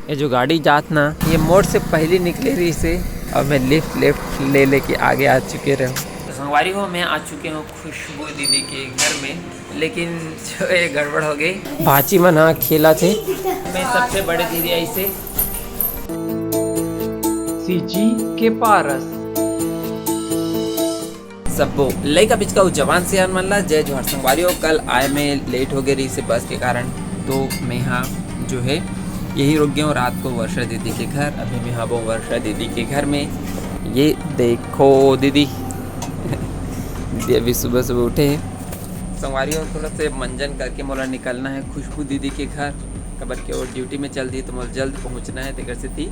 ये जो गाड़ी जात ना ये मोड़ से पहले निकले रही से और मैं लेफ्ट लेके आगे आ चुके रहे। तो संगवारी हो मैं आ चुके हूँ खुशबू दीदी के घर में, लेकिन जो है गड़बड़ हो गई। भाची मना खेला थे, मैं सबसे बड़े दीदी ऐसे सीजी के पारस सबो लइका पिचका जवान से हन मन ला जय जोहर। संगवारी हो कल आए मैं लेट हो गई रही से बस के कारण, तो मैं यहाँ जो है यही रुक गया हूँ रात को वर्षा दीदी के घर। अभी मैं यहाँ वो वर्षा दीदी के घर में। ये देखो दीदी दीदी अभी सुबह सुबह उठे हैं। संगवारी हो थोड़ा से मंजन करके मोला निकलना है खुशबू दीदी के घर। खबर के और ड्यूटी में चल दी तो मुझे जल्द पहुँचना है। तेकर से थी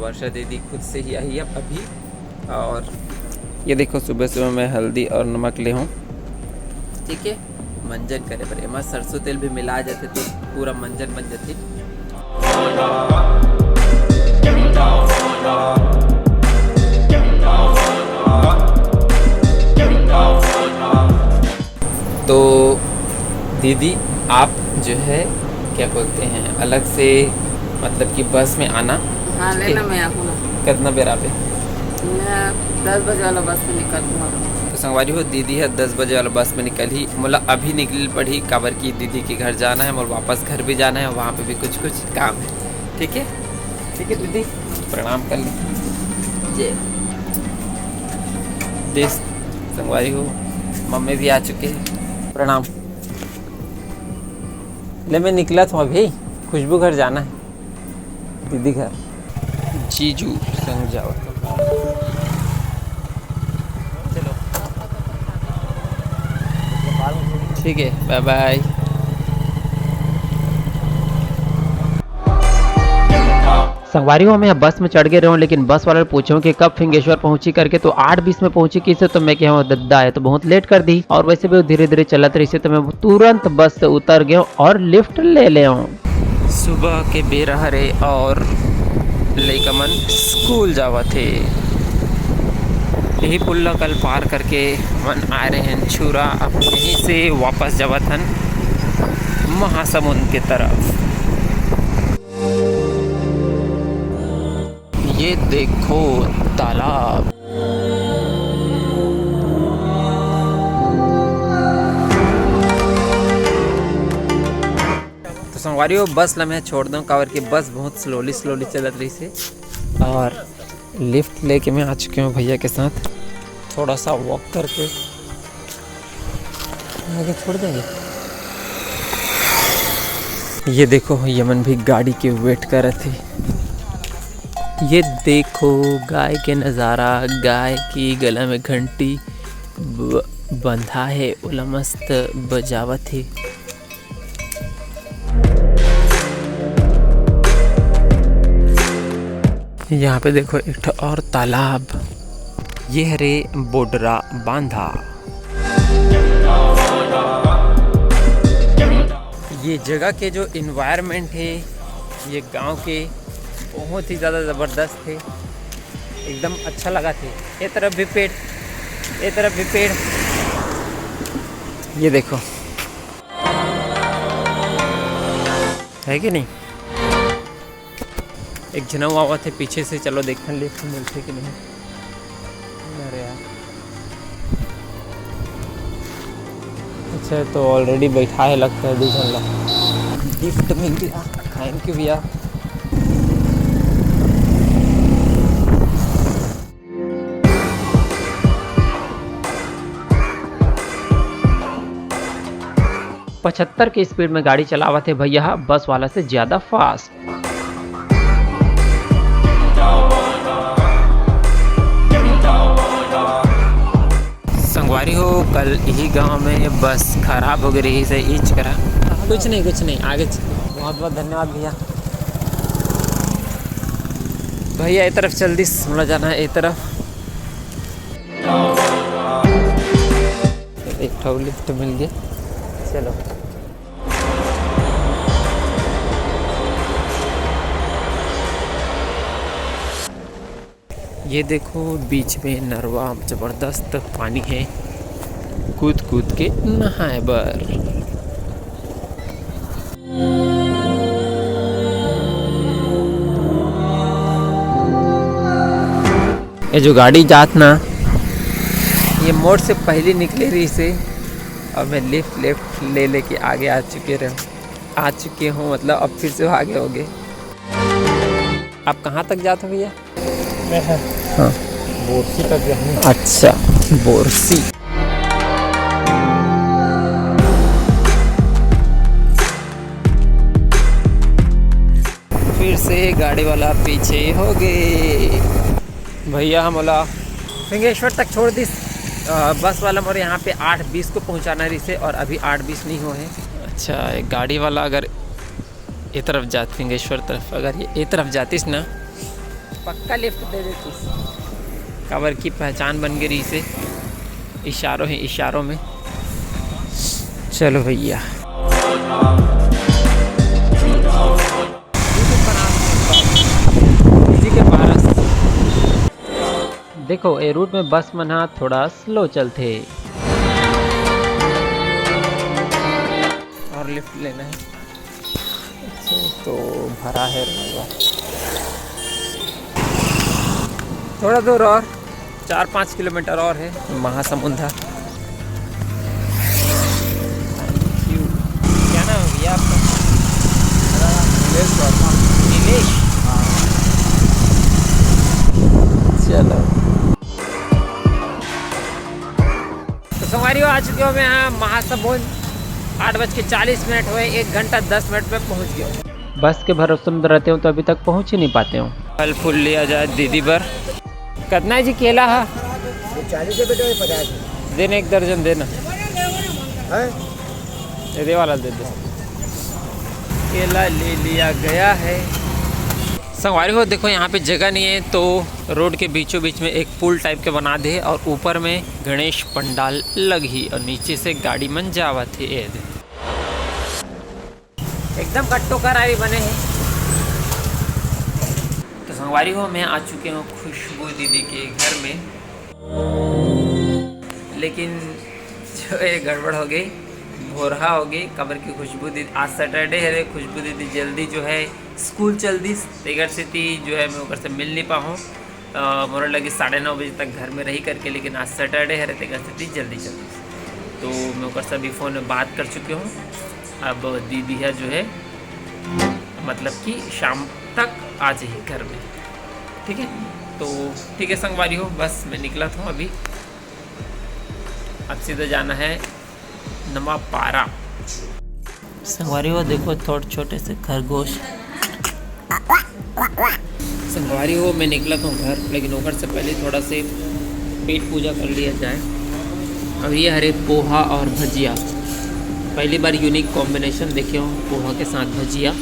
वर्षा दीदी खुद से ही आई अब अभी। और ये देखो सुबह सुबह मैं हल्दी और नमक ले हूँ, ठीक है, मंजन करे पर एमा सरसों तेल भी मिला जाते तो पूरा मंजन बन जाती। तो दीदी आप जो है क्या बोलते हैं अलग से मतलब कि बस में आना। हाँ लेना मैं आऊँगा। कितना बेरा पे? मैं 10 बजे वाला बस में निकल दूँगा। तो संगवारी हो दीदी है 10 बजे वाला बस में निकल ही मोला अभी निकल पड़ी। काबर की दीदी के घर जाना है और वापस घर भी जाना है, वहाँ पे भी कुछ काम है। ठीक है ठीक है दीदी, प्रणाम कर लीजिए। देश संगवारी हो मम्मी भी आ चुके हैं, प्रणाम। ले मैं निकला था अभी, खुशबू घर जाना है, दीदी घर। जीजू संग जाओ चलो, ठीक है, बाय बाय। संगवारी हो मैं बस में चढ़ गए रहा हूँ, लेकिन बस वाले पूछूं कि कब फिंगेश्वर पहुंची करके, तो 8:20 में पहुंची किसे, तो मैं क्या दद्दा है तो बहुत लेट कर दी। और वैसे भी धीरे धीरे चलत रही से तो मैं तुरंत बस से उतर गया और लिफ्ट ले हूँ। सुबह के बेरा हरे और लइका मन स्कूल जावा थे। यही पुल्ला कल पार करके मन आ रहे हैं छुरा, अब यहीं से वापस जावत हन महासमुंद के तरफ। ये देखो तालाब। तो संगवारी हो बस लम्हे छोड़ दूँ काबर की बस बहुत स्लोली चलत रही से। और लिफ्ट लेके मैं आ चुके हूँ भैया के साथ, थोड़ा सा वॉक करके आगे छोड़ देंगे। ये देखो यमन भी गाड़ी के वेट कर रहे थे। ये देखो गाय के नज़ारा, गाय की गला में घंटी बंधा है, ओला मस्त बजावत है। यहाँ पे देखो एक और तालाब, ये हरे बोडरा बांधा। ये जगह के जो इन्वायरमेंट है ये गांव के बहुत ही ज़्यादा ज़बरदस्त थे, एकदम अच्छा लगा थे। ये तरफ भी पेड़, ये तरफ भी पेड़। ये देखो है कि नहीं। एक जनऊ आवा थे पीछे से, चलो देखने लिफ्ट मिलते कि नहीं। अरे यार अच्छा तो ऑलरेडी बैठा है लगता है दूसरा ला। गिफ्ट मिल गया, थैंक यू भैया। पचहत्तर की स्पीड में गाड़ी चलावा थे भैया, बस वाला से ज़्यादा फास्ट। संगवारी हो कल यही गांव में बस खराब हो गई से ईच करा। कुछ नहीं आगे। बहुत बहुत धन्यवाद भैया। भैया ये तरफ जल्दी सुना जाना है, ये तरफ एक ठो लिफ्ट मिल गया। चलो ये देखो बीच में नरवा जबरदस्त पानी है, कूद कूद के नहाए बर। ये जो गाड़ी जात ना, ये मोड़ से पहले निकले रही से, और मैं लेफ्ट लेके आगे आ चुके हूँ, मतलब अब फिर से आगे हो गए। आप कहाँ तक जाते हो भैया? मैं हाँ, बोरसी तक जाऊँ। अच्छा, बोरसी। फिर से गाड़ी वाला पीछे हो गए। भैया हम बोला फिंगेश्वर तक छोड़ दी बस वाला, और यहाँ पे 8:20 को पहुँचाना रही से, और अभी 8:20 नहीं हुए हैं। अच्छा, एक गाड़ी वाला अगर ये तरफ जात फिंगेश्वर तरफ, अगर ये तरफ जातीस ना, पक्का लिफ्ट दे देतीस। कवर की पहचान बन गई रही से, इशारों में। चलो भैया, इसी के पास देखो, ये रूट में बस मना थोड़ा स्लो चलते, और लिफ्ट लेना है। अच्छा, तो भरा है थोड़ा दूर और 4-5 किलोमीटर और है महासमुंदा। क्या नाम है भैया आपका? नीलेश। चलो, तो संगवारियों आ चुके हो मैं यहाँ महासमुंद। 8:40 हुए, 1 घंटा 10 मिनट में पहुँच गया। बस के भरोसे में रहते हो तो अभी तक पहुँच ही नहीं पाते हो। फल फूल लिया जाए दीदी पर। कितना है जी केला? है 40 रुपये 50 देना, 1 दर्जन देना। दे वाला दे दो। केला ले लिया गया है। संगवारी हो देखो, यहाँ पे जगह नहीं है तो रोड के बीचों बीच में एक पुल टाइप के बना दे, और ऊपर में गणेश पंडाल लगी, और नीचे से गाड़ी मन जावत है। एकदम कट्टो करारी बने हैं। तो संगवारी हो मैं आ चुके हूँ खुशबू दीदी के घर में, लेकिन जो है गड़बड़ हो गई, भोरहा हो गई। कमर की खुशबू दीदी, आज सैटरडे है रे, खुशबू दीदी जल्दी जो है स्कूल चल दी। तेगर से थी जो है मैं ऊपर से मिल नहीं पाऊँ, मोर लगी 9:30 बजे तक घर में रही करके, लेकिन आज सैटरडे है रे, तेगर से थी जल्दी चल दी। तो मैं ऊपर से अभी फ़ोन में बात कर चुकी हूँ। अब दीदी है जो है, मतलब कि शाम तक आ जाइए घर में, ठीक है? तो ठीक है संगवारी हो, बस मैं निकला था अभी। अब सीधा जाना है नवापारा। संगवारी हो देखो, थोड़े छोटे से खरगोश। संगवारी हो मैं निकला था घर, लेकिन ऊपर से पहले थोड़ा से पेट पूजा कर लिया जाए। अब ये हरे पोहा और भजिया, पहली बार यूनिक कॉम्बिनेशन देखे हो, पोहा के साथ भजिया।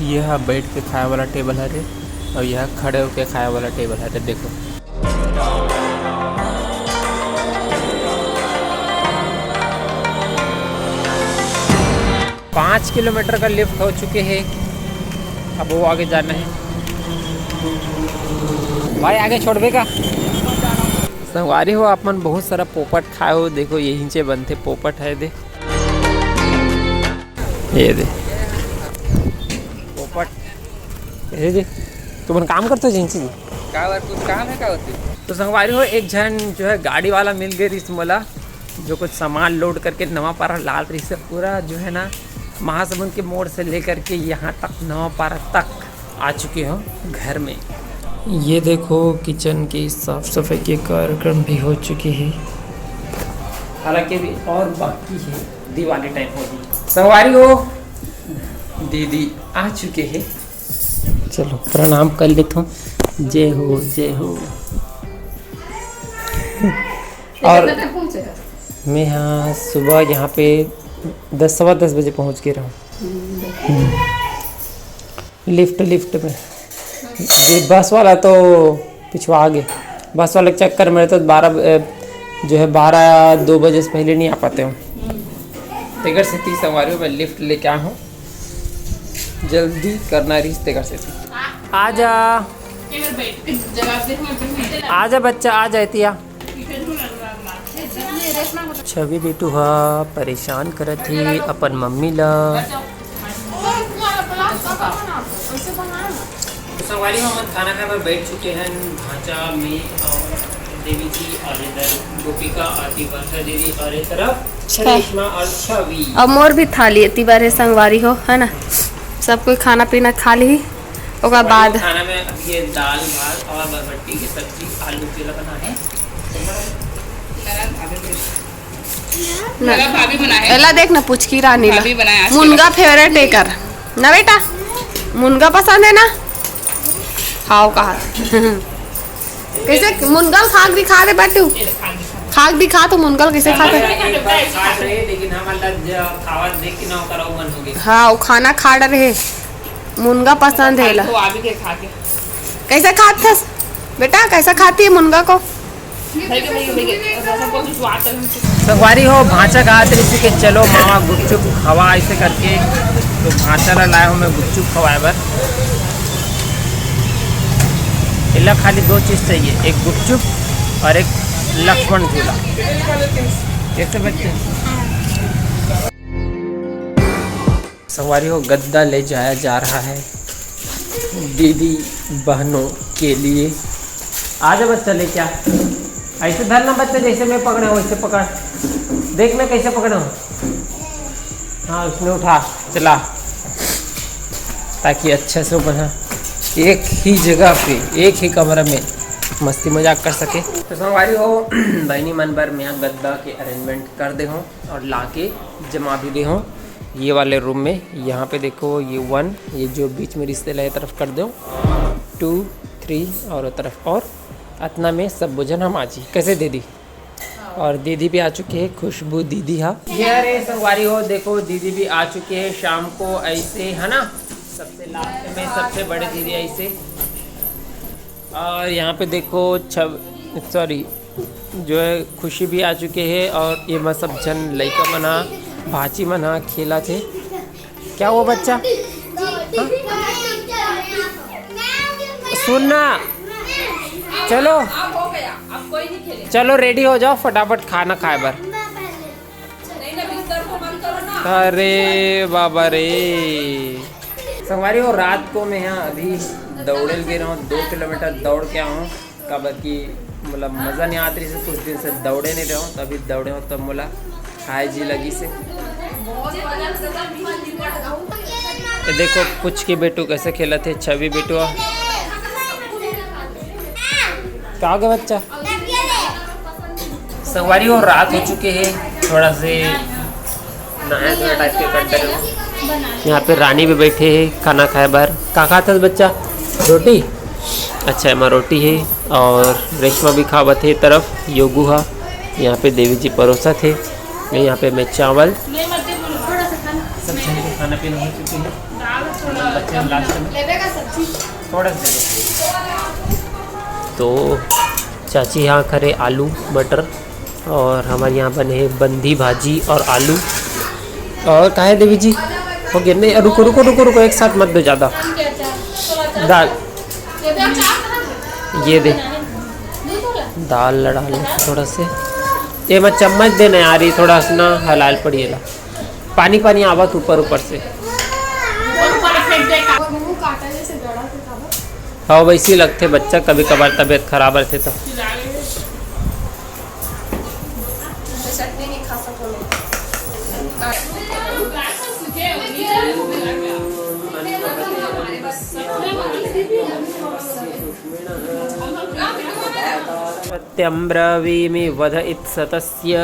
यह बैठ के खाए वाला टेबल है रे, और यह खड़े होके खाए वाला टेबल है रे। देखो पाँच किलोमीटर का लिफ्ट हो चुके हैं, अब वो आगे जाना है। भाई आगे छोड़बे का? संगवारी हो आप मन बहुत सारा पोपट खाए हो, देखो यहीं से बनते पोपट है। दे ये दे पोपट, ये दे तुम काम करते हो जिनसी का कुछ काम है का होती। तो संगवारी हो एक जन जो है गाड़ी वाला मिल गई रिस मोला, जो कुछ सामान लोड करके नवापारा लाल रही से पूरा जो है ना महासमुंद के मोड़ से लेकर के यहाँ तक नवापारा तक आ चुके हो घर में। ये देखो किचन की साफ सफाई के कार्यक्रम भी हो चुके हैं, हालांकि अभी और बाकी है, दिवाली टाइम होगी। संगवारी हो दीदी आ चुके हैं, चलो प्रणाम कर लेता हूँ। जय हो जय हो। और मैं यहाँ सुबह यहाँ पे 10-10:15 बजे पहुँच के रहा हूँ। लिफ्ट में ये बस वाला तो पिछवा आ गया, बस वाले के चक्कर में तो 12-2 बजे से पहले नहीं आ पाते हूँ। तेगर से 30 संगवारी में लिफ्ट लेके आया हूँ, जल्दी करना रही तेगर से। आजा आजा बच्चा, आ जातिया। छवि बेटू हा परेशान करत ही अपन मम्मी ला। सवारी मोहम्मद खाना खाने पर बैठ चुके हैं ढांचा में, और देवी जी और इधर गोपिका आती वर्षा दीदी और एक तरफ रेशमा और छवि। और मोर भी था लिए तिवारे संगवारी हो है ना, सब कोई खाना पीना खा ली। ओकर बाद खाना में अभी ये दाल भात और बरबट्टी की सब्जी आलू के बना है। मेरा भाभी बना है। एला देख ना पुचकी रानी ला भाभी बनाया आज मुनगा फेवरेट है कर ना बेटा, मुनगा पसंद है ना, खाओ कहा कैसे मुनगल खाक दिखा दे बेटू, खाक दिखा तो मुनगल कैसे खाते। लेकिन हमारा खावा देख के ना करो मन हो गया। हाँ वो खाना खा रहे, मुनगा पसंद है ला। तो अभी के खा के कैसे खाते थे बेटा, कैसा खाती है मुनगा को? सवारी हो भांचा कहा इसी के चलो मामा गुपचुप खवा ऐसे करके, तो भांचा ला लाया हूँ मैं गुपचुप खवाए बर। इला खाली दो चीज़ चाहिए, एक गुपचुप और एक लक्ष्मण झूला। कैसे बच्चे सवारी हो गद्दा ले जाया जा रहा है दीदी बहनों के लिए। आजा बच्चा ले क्या ऐसे धरना बच्चा, जैसे मैं पकड़ा हूँ वैसे पकड़, देखना कैसे पकड़ा हूँ। हाँ उसने उठा चला, ताकि अच्छे से बना एक ही जगह पे एक ही कमरे में मस्ती मजाक कर सके। तो संगवारी हो बहनी मन भर मैं गद्दा के अरेंजमेंट कर दे हूँ और ला के जमा भी दे हूँ ये वाले रूम में। यहाँ पे देखो ये 1, ये जो बीच में रिश्ते लाए तरफ कर दो 2 3 और तरफ, और इतना में सब भोजन हम आज ही कैसे दीदी। और दीदी भी आ चुकी है, खुशबू दीदी। हाँ ये रे संगवारी हो देखो दीदी भी आ चुकी है शाम को ऐसे है ना, सबसे लास्ट में सबसे बड़े दीदी ऐसे। और यहाँ पे देखो सॉरी जो है खुशी भी आ चुके हैं, और ये मैं सब जन लड़का मना भाची मना खेला थे। क्या हुआ बच्चा? हाँ? सुनना चलो चलो रेडी हो जाओ फटाफट खाना खाए बर। अरे बाबा रे संगवारी हो रात को मैं यहाँ अभी दौड़े गे रहा हूँ, 2 किलोमीटर दौड़ के आऊँ कब की मतलब मज़ा नहीं आती से, कुछ दिन से दौड़े नहीं रहा हूँ, तो अभी दौड़े हूँ तब मोला खाए जी लगी से। तो देखो कुछ के बेटू कैसे खेला थे, छवि बेटू क्या गया बच्चा। संगवारी हो रात हो चुके हैं, थोड़ा से नहाया धोया टाइप के करते रहो। यहाँ पे रानी भी बैठे हैं खाना खाए बार। क्या खाता था बच्चा? रोटी। अच्छा एमा रोटी है, और रेशमा भी खावा थे तरफ योगू हा। यहाँ पे देवी जी परोसा थे, यहाँ पे मैं चावल सब जन के खाना पीना हो चुके हैं। बच्चे लास्ट में थोड़ा सा तो चाची यहाँ करे आलू मटर, और हमारे यहाँ बने हैं बंदी भाजी और आलू। और कहा है देवी जी हो गया? नहीं रुको रुको रुको रुको, एक साथ मत दो ज़्यादा। दाल ये दे, दाल लड़ा ले थोड़ा से, ये मैं चम्मच देना यार, ये थोड़ा सा ना हलाल पड़ी ला, पानी पानी आवत ऊपर ऊपर से। हाँ वैसे ही लगते बच्चा, कभी कभार तबीयत खराब रहते तो। सत्यं ब्रवीमि वद इत्सतस्य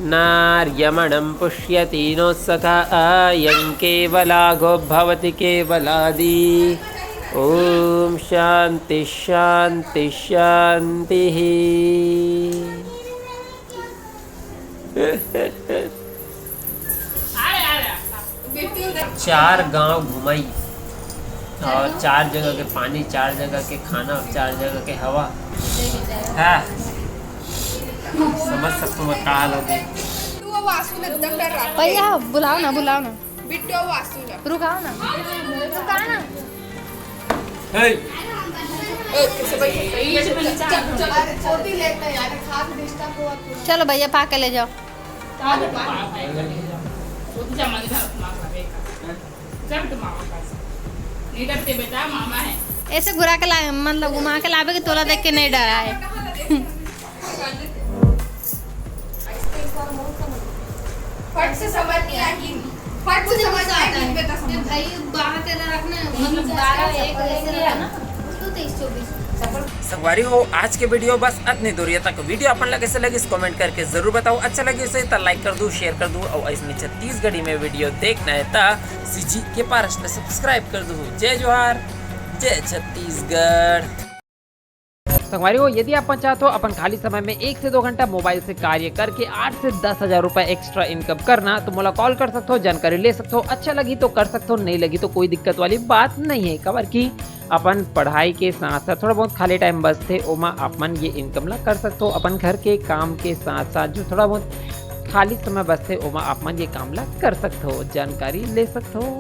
नार्यमणं पुष्यति नो सखा अयं केवलाघो भवति केवलादि। ओम शांति शांति शांति। चार गांव घुमाई, और 4 जगह के पानी, 4 जगह के खाना, 4 जगह के हवा है। समझ सकते हो क्या हाल होगी। भैया बुलाओ ना बुलाओ ना, रुकाओ ना। चलो भैया पा के ले जाओ। बेटा मामा है। ऐसे घुरा के ला मतलब घुमा के लावे कि तोला देख के नहीं डरा है। फट से समझ नहीं आई, फट से समझ आई बेटा समझ। भाई 12-13 रखना मतलब 12-1 ऐसे रखना ना, तो 23-24। संगवारी हो आज के वीडियो बस इतनी दूरी तक। वीडियो अपन लगे कैसे लगी कमेंट करके जरूर बताओ। अच्छा लगे उसे तो लाइक कर दो, शेयर कर दो और इसमें छत्तीसगढ़ी में वीडियो देखना है तो सीजी के पास सब्सक्राइब कर दो। जय जोहार, जय छत्तीसगढ़। संगवारी हो यदि आप चाहते हो अपन खाली समय में 1 से 2 घंटा मोबाइल से कार्य करके 8 से 10 हजार रुपए एक्स्ट्रा इनकम करना, तो मोला कॉल कर सकते हो, जानकारी ले सकते हो। अच्छा लगी तो कर सकते हो, नहीं लगी तो कोई दिक्कत वाली बात नहीं है। कवर की अपन पढ़ाई के साथ साथ थोड़ा बहुत खाली टाइम बचते ओमा अपन ये इनकम ला कर सकते हो। अपन घर के काम के साथ साथ जो थोड़ा बहुत खाली समय बचते ओमा अपन ये काम ला कर सकते हो, जानकारी ले सकते हो।